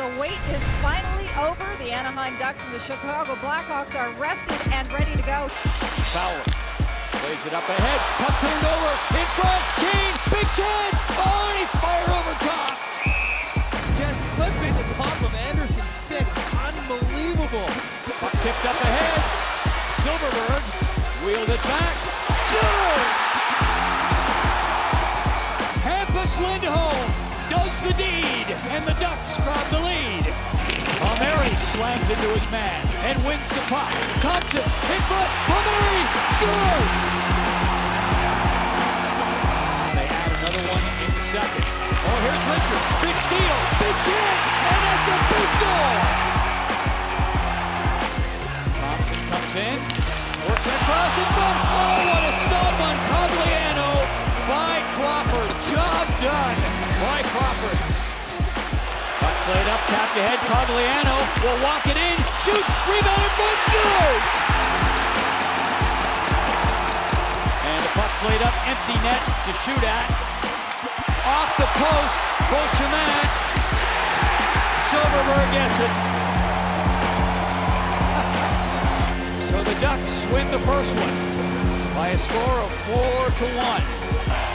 The wait is finally over. The Anaheim Ducks and the Chicago Blackhawks are rested and ready to go. Fowler plays it up ahead. Puck turned over. In front. Kane. Big chance. Oh, and he fired over top. Just clipping the top of Anderson's stick. Unbelievable. Puck tipped up ahead. Silverberg wheeled it back. George! Hampus Lindholm does the deed, and the Ducks grab the lead. Palmieri slams into his man and wins the puck. Thompson in front. Palmieri scores! They add another one in the second. Oh, here's Richard. Big steal. Big chance. And that's a big goal. Thompson comes in. Works across in front. Oh, what a stop on Cogliano by Crawford. Job done by Crawford. Puck played up, tapped ahead. Cogliano will walk it in. Shoots. Rebound in front. Scores! And the puck played up. Empty net to shoot at. Off the post. Beauchemin. Silverberg gets it. So the Ducks win the first one by a score of 4-1.